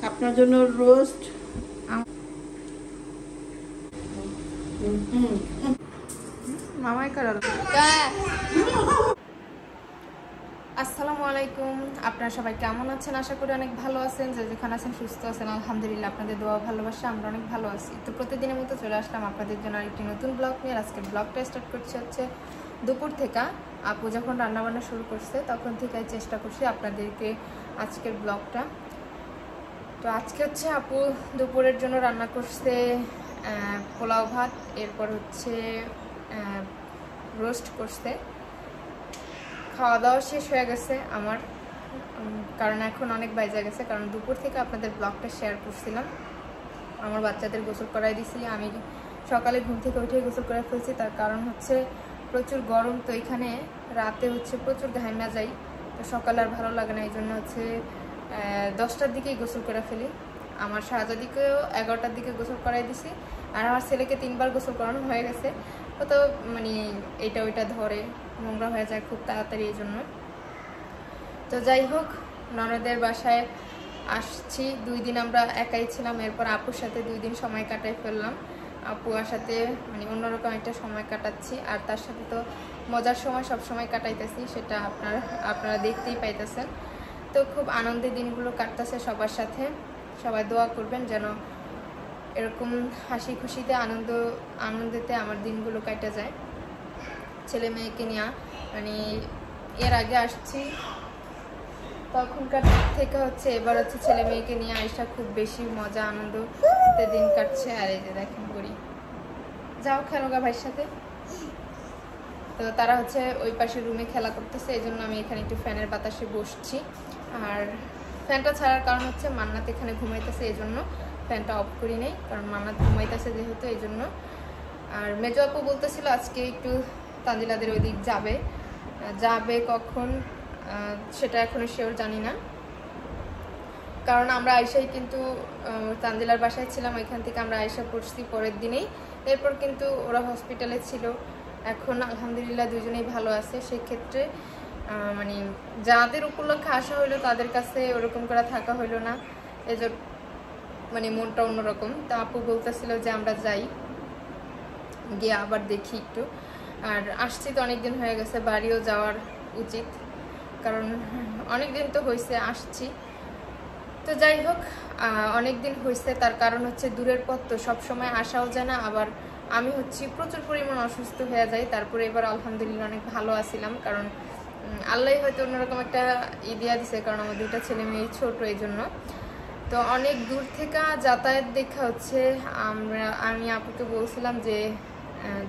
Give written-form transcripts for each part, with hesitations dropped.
আপনার জন্য রোস্ট। মামাই করাল। আসসালামু আলাইকুম, আপনারা সবাই কেমন আছেন? আশা করি অনেক ভালো আছেন। যে যেখানে আছেন সুস্থ আছেন, আলহামদুলিল্লাহ। আপনাদের দোয়া ভালোবাসা আমরা অনেক ভালো আছি। তো প্রতিদিনের মতো চলে আসলাম আপনাদের জন্য আরেকটি নতুন ব্লগ নিয়ে। আজকের ব্লগটা স্টার্ট করছে হচ্ছে দুপুর থেকে। আপু যখন রান্নাবান্না শুরু করছে তখন থেকে চেষ্টা করছি আপনাদেরকে আজকের ব্লগটা। তো আজকে হচ্ছে আপু দুপুরের জন্য রান্না করছে পোলাও ভাত, এরপর হচ্ছে রোস্ট করছে। খাওয়া দাওয়া শেষ হয়ে গেছে আমার, কারণ এখন অনেক বাইজে গেছে। কারণ দুপুর থেকে আপনাদের ব্লগটা শেয়ার করছিলাম। আমার বাচ্চাদের গোসল করাই দিছি, আমি সকালে ঘুম থেকে উঠে গোসল করে ফেলছি। তার কারণ হচ্ছে প্রচুর গরম, তো এখানে রাতে হচ্ছে প্রচুর ঘাইমা যাই, তো সকালে আর ভালো লাগে না। এই জন্য হচ্ছে 10টার দিকেই গোসল করে ফেলি। আমার শাহজাদিকেও 11টার দিকে গোসল করাই দিছি, আর আমার ছেলেকে 3বার গোসল করানো হয়ে গেছে। তো মানে এটা ওইটা ধরে নোংরা হয়ে যায় খুব তাড়াতাড়ি, এই জন্য। তো যাই হোক, ননদের বাসায় আসছি। 2 দিন আমরা একাই ছিলাম, এরপর আপুর সাথে 2 দিন সময় কাটাই ফেললাম। আপুর সাথে মানে অন্যরকম একটা সময় কাটাচ্ছি, আর তার সাথে তো মজার সময় সব সময় কাটাইতেছি, সেটা আপনারা দেখতেই পাইতেছেন। তো খুব আনন্দের দিনগুলো কাটতেছে সবার সাথে। সবাই দোয়া করবেন যেন এরকম হাসি খুশিতে আনন্দেতে আমার দিনগুলো কাটা যায়। ছেলে মেয়েকে নিয়ে মানে এর আগে আসছি তখনকার থেকে হচ্ছে এবার হচ্ছে ছেলে মেয়েকে নিয়ে আইসা খুব বেশি মজা আনন্দতে দিন কাটছে। আর এই যে দেখেন করি যাও খেলোগা ভাইয়ের সাথে। তো তারা হচ্ছে ওই পাশের রুমে খেলা করতেছে, এই জন্য আমি এখানে একটু ফ্যানের বাতাসে বসছি। আর ফ্যানটা ছাড়ার কারণ হচ্ছে মান্নাত এখানে ঘুমাইতেছে, এই জন্য ফ্যানটা অফ করি নেই, কারণ মান্নাত ঘুমাইতেছে যেহেতু, এই জন্য। আর মেজো আপু বলতেছিল আজকে একটু তানজিলাদের ওই দিক যাবে কখন সেটা এখনো শিওর জানি না। কারণ আমরা আয়সাই কিন্তু তানজিলার বাসায় ছিলাম, ওইখান থেকে আমরা আয়সা পড়ছি পরের দিনেই। এরপর কিন্তু ওরা হসপিটালে ছিল, এখন আলহামদুলিল্লাহ দুজনেই ভালো আছে। সেক্ষেত্রে মানে যাদের উপলক্ষে আসা হইলো তাদের কাছে ওরকম করে থাকা হইলো না, এজন্য মানে মনটা অন্যরকম। তা আপু বলতেছিল যে আমরা যাই, গিয়ে আবার দেখি একটু। আর আসছি তো অনেকদিন হয়ে গেছে, বাড়িও যাওয়ার উচিত, কারণ অনেকদিন তো হয়েছে আসছি। তো যাই হোক, অনেকদিন হয়েছে, তার কারণ হচ্ছে দূরের পথ তো সবসময় আসাও যায় না। আবার আমি হচ্ছি প্রচুর পরিমাণ অসুস্থ হয়ে যাই। তারপরে এবার আলহামদুলিল্লাহ অনেক ভালো আছিলাম, কারণ আল্লাহ হয়তো অন্যরকম একটা দিয়া দিছে, কারণ আমার 2টা ছেলে মেয়ে ছোট, এই জন্য। তো অনেক দূর থেকে যাতায়াত দেখা হচ্ছে। আমি আপুকে বলছিলাম যে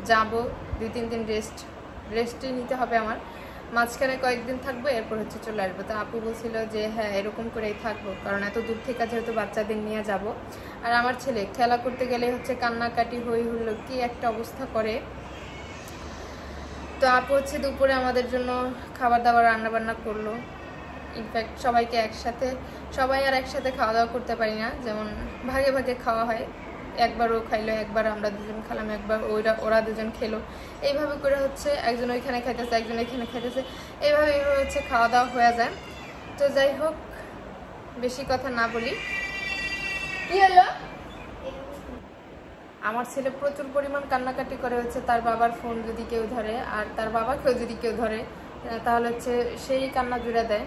যাব 2-3 দিন রেস্টে নিতে হবে আমার, মাঝখানে কয়েকদিন থাকবো, এরপর হচ্ছে চলে আসবো। তো আপু বলছিল যে হ্যাঁ এরকম করেই থাকবো, কারণ এত দূর থেকে যেহেতু বাচ্চাদের নিয়ে যাব। আর আমার ছেলে খেলা করতে গেলে হচ্ছে কান্নাকাটি হই হুল্লোড় কি একটা অবস্থা করে। তো আপু হচ্ছে দুপুরে আমাদের জন্য খাবার দাবার রান্নাবান্না করলো। ইনফ্যাক্ট সবাই আর একসাথে খাওয়া দাওয়া করতে পারি না, যেমন ভাগে ভাগে খাওয়া হয়। একবার ও খাইলো, একবার আমরা দুজন খেলাম, একবার ওরা দুজন খেলো। এইভাবে করে হচ্ছে একজন ওইখানে খাইতেছে, একজন এখানে খাইতেছে, এইভাবে হচ্ছে খাওয়া দাওয়া হয়ে যায়। তো যাই হোক, বেশি কথা না বলি। কি হলো? আমার ছেলে প্রচুর পরিমাণ কান্নাকাটি করে হচ্ছে তার বাবার ফোন যদি কেউ ধরে, আর তার বাবাকেও যদি কেউ ধরে তাহলে হচ্ছে সেই কান্না জুড়ে দেয়।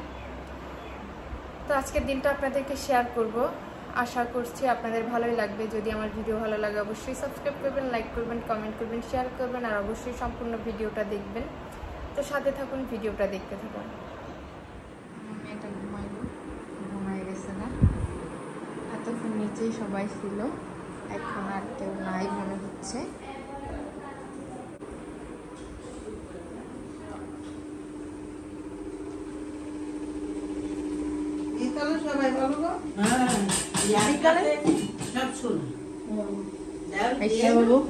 তো আজকের দিনটা আপনাদেরকে শেয়ার করব, আশা করছি আপনাদের ভালোই লাগবে। যদি আমার ভিডিও ভালো লাগে অবশ্যই সাবস্ক্রাইব করবেন, লাইক করবেন, কমেন্ট করবেন, শেয়ার করবেন, আর অবশ্যই সম্পূর্ণ ভিডিওটা দেখবেন। তো সাথে থাকুন, ভিডিওটা দেখতে থাকুন। এটা ঘুমাই গেছে না, এতক্ষণ নিচেই সবাই ছিল, এখন আর কেউ নাই মনে হচ্ছে।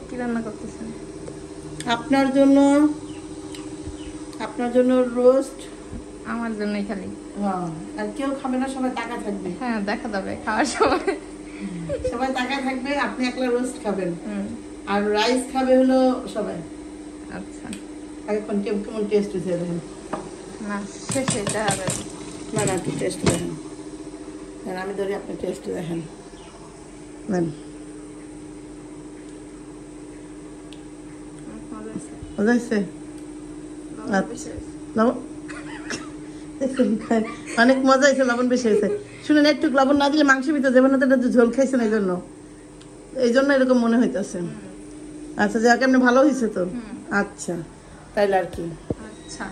কি রান্না করতেছেন? আপনার জন্য রোস্ট। আমার জন্যই খালি? আর কেউ খাবে না, সবাই টাকা থাকবে। হ্যাঁ দেখা যাবে খাওয়ার সময়, সবাই টাকা থাকবে, আপনি একলা রোস্ট খাবেন, আর রাইস খাবে হলো সবাই। আচ্ছা, এখন কেমন টেস্ট হয়েছে দেখেন। না শেষে দেখা যাবে। না টেস্ট দেখেন। আমি ধরি, আপনি টেস্ট দেখেন। নেন, মজা হয়েছে? আচ্ছা, লবণ অনেক মজা হয়েছে, লবণ বেশি হয়েছে। শুনেন, একটু লবণ না দিলে মাংস ভিতরে যাবে না, তো এটা ঝোল খাইছেন এই জন্য এরকম মনে হইতেছে। আচ্ছা, যাক, এমনি ভালো হয়েছে তো। আচ্ছা, তাইলে আর কি। আচ্ছা,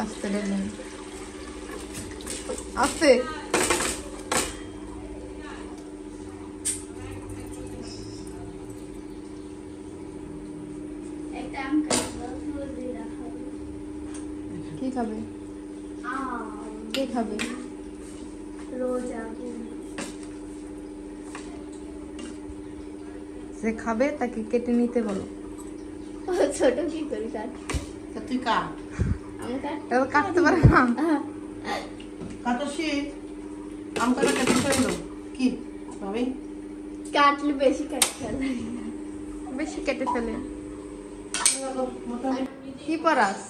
আস্তে দেখুন, আস্তে। কি খাবে? কে খাবে? যে খাবে তাকে কেটে নিতে বলো। ছোট কি করি কাট? তুই কাট। আমি কাট। এবার কাটতে পারে না। কাটো শীত, আম কাটা কেটে ফেললো কি ভাবি? কাটলে বেশি কাটতে লাগে। বেশি কেটে ফেলে। কি পরাস?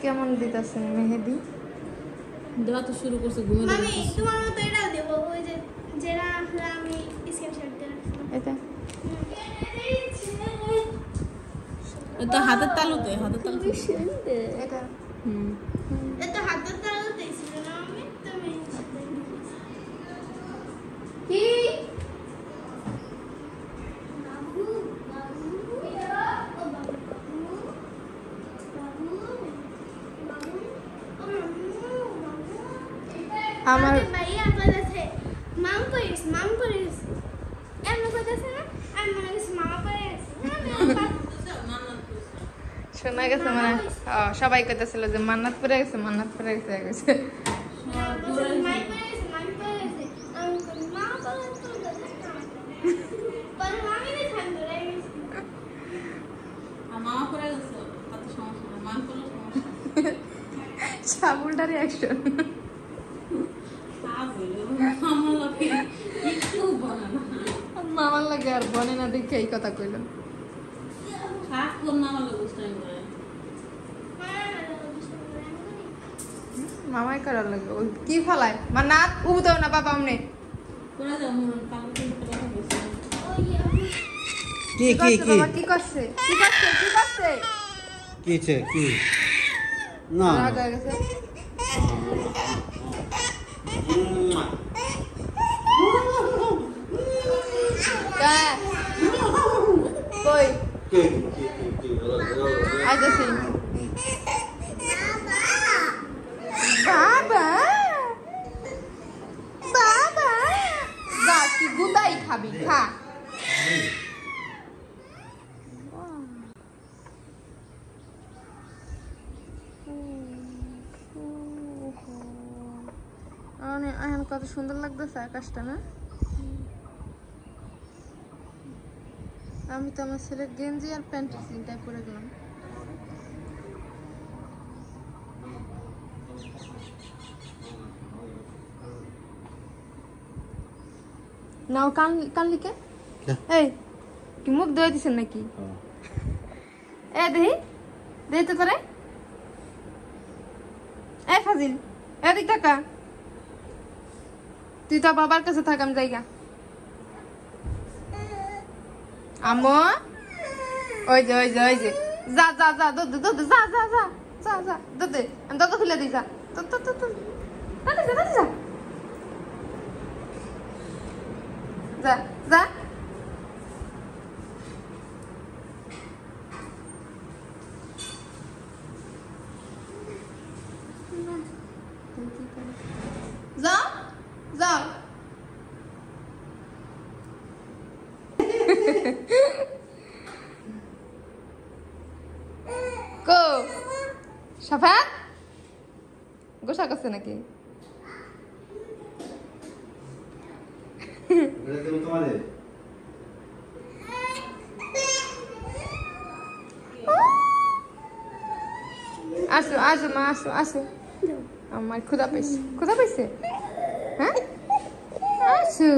কেমন দিতেছে মেহেদি? দেওয়া তো শুরু করছে, ঘুমে মামি তোমার মতো এটাও দেব, ওই যে যেটা আমি স্ক্রিনশট দিলাম এটা এটা হাতের তালুতে, হাতের তালুতে। এটা এটা হাতের তালুতে ছিল না আমি, তুমি কি বাবু বাবু ও বাবু বাবু আমার ভাইয়া বলেছে মাম করিস এমন কইতেছে না, আমি মনে করছি মামা করে গেছে। শোনা গেছে মানে সবাই কইতেছিল যে মান্নাত পড়ে গেছে, মান্নাত পড়ে গেছে গেছে। মাই করে গেছে আমি কই মামা করে তো পরে মামি রে খান ধরে গেছে। আর মামা করে গেছে, তাতে সমস্যা না, মান করলে সমস্যা। সাবুলটা রিয়াকশন। আমার লোকে একটু বানানো মামার লাগে আর বনে না দেখে এই কথা কইল। শাক কোন মামা লোক বুঝতে পারে। মামাই করার লাগে ওই কি ফলায় মান্নাত উবুতাও না বাবা আমনে করে যাও মন কাল থেকে কথা বলছি। কি কি কি বাবা কি করছে কি করছে কি করছে কিছে কি না রাগ হয়ে গেছে। কই আইতাছি বাবা বাবা যা তুই গুদাই খাবি খা। এখন কত সুন্দর লাগতেছে আকাশটা না। আমি তো আমার ছেলের গেঞ্জি আর প্যান্টের সিনটাই পরে গেলাম। নাও কান লিখে এই কি মুখ ধুয়ে দিছেন নাকি? এ দেহি দেহি তো করে এ ফাজিল এদিক টাকা তুই তো বাবার কাছে থাক আমি জায়গা আমো ওই যে ওই যে ওই যে যা যা যা দুধ দুধ যা যা যা যা যা দুধ আমি দুধ খুলে দিই যা তো তো তো তো যা যা যা যাও যাও কো সাফাত গোসা করছে নাকি এটা দেবো তোমারে আসো আসো মা আসো আসো আমার ক্ষুধা পাইছে হ্যাঁ আসো